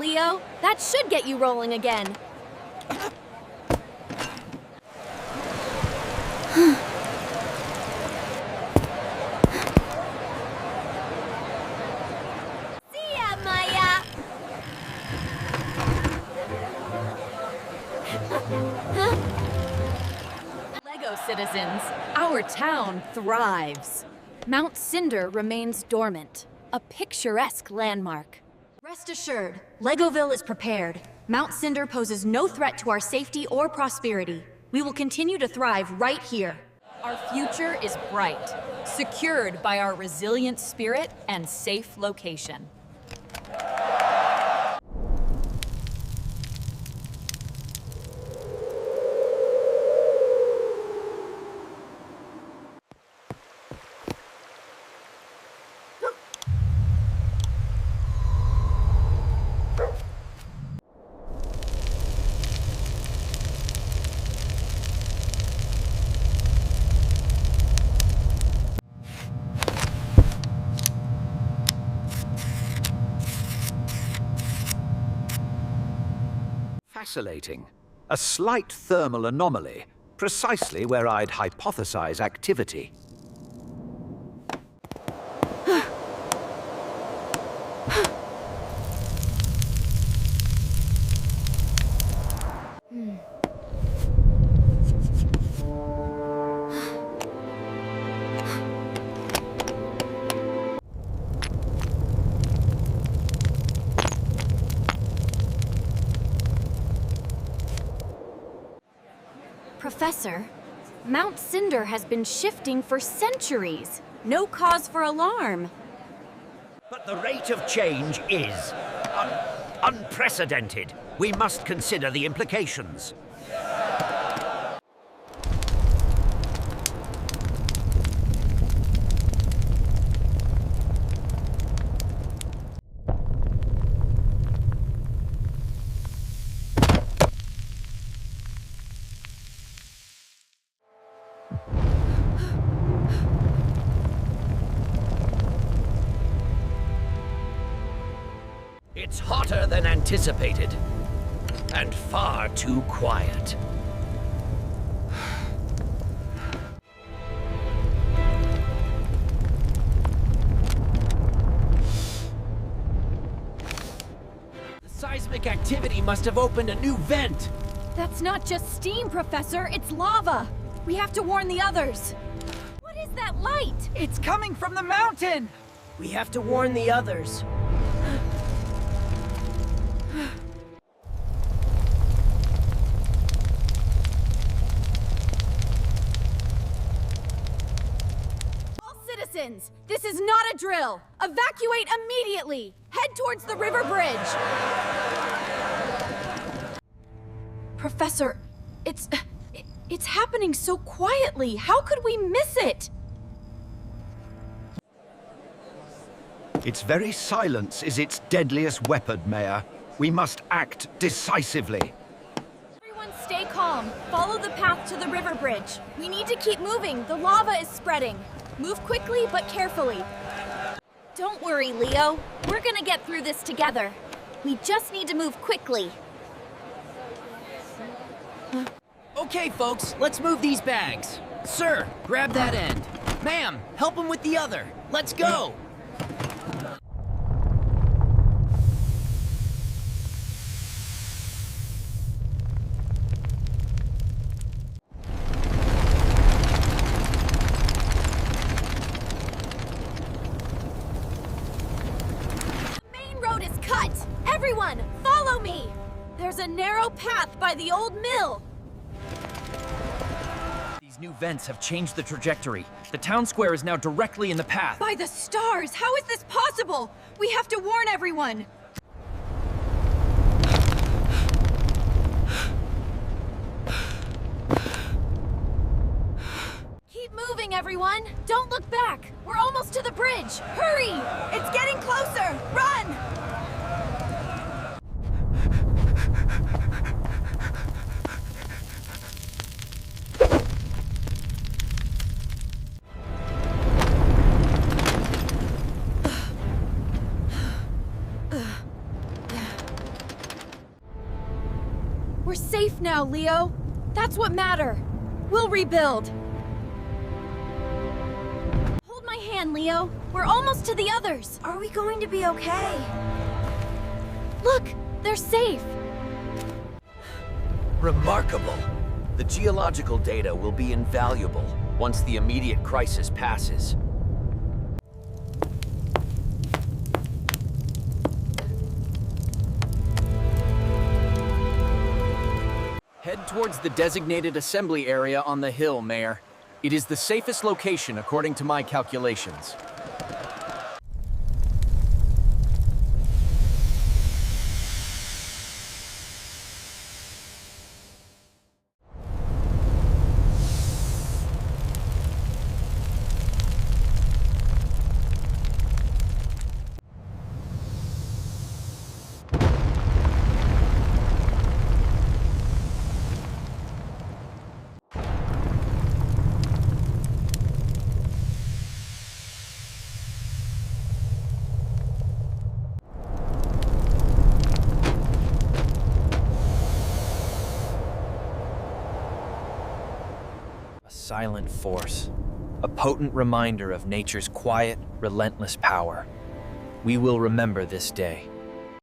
Leo. That should get you rolling again. See ya, Maya! Lego citizens, our town thrives. Mount Cinder remains dormant, a picturesque landmark. Rest assured, Legoville is prepared. Mount Cinder poses no threat to our safety or prosperity. We will continue to thrive right here. Our future is bright, secured by our resilient spirit and safe location. Fascinating. A slight thermal anomaly, precisely where I'd hypothesize activity. Professor, Mount Cinder has been shifting for centuries. No cause for alarm. But the rate of change is unprecedented. We must consider the implications. It's hotter than anticipated, and far too quiet. The seismic activity must have opened a new vent. That's not just steam, Professor, it's lava. We have to warn the others. What is that light? It's coming from the mountain! We have to warn the others. Citizens, this is not a drill. Evacuate immediately. Head towards the river bridge. Professor, it's happening so quietly. How could we miss it? Its very silence is its deadliest weapon, Mayor. We must act decisively. Everyone stay calm. Follow the path to the river bridge. We need to keep moving. The lava is spreading. Move quickly, but carefully. Don't worry, Leo. We're gonna get through this together. We just need to move quickly. Okay, folks, let's move these bags. Sir, grab that end. Ma'am, help him with the other. Let's go! Everyone, follow me! There's a narrow path by the old mill. These new vents have changed the trajectory. The town square is now directly in the path. By the stars, how is this possible? We have to warn everyone. Keep moving, everyone. Don't look back. We're almost to the bridge. Hurry! It's getting closer. Run! safe now, Leo. That's what matters. We'll rebuild. Hold my hand, Leo. We're almost to the others. Are we going to be okay? Look, they're safe. Remarkable. The geological data will be invaluable once the immediate crisis passes. Head towards the designated assembly area on the hill, Mayor. It is the safest location according to my calculations. Silent force, a potent reminder of nature's quiet, relentless power. We will remember this day.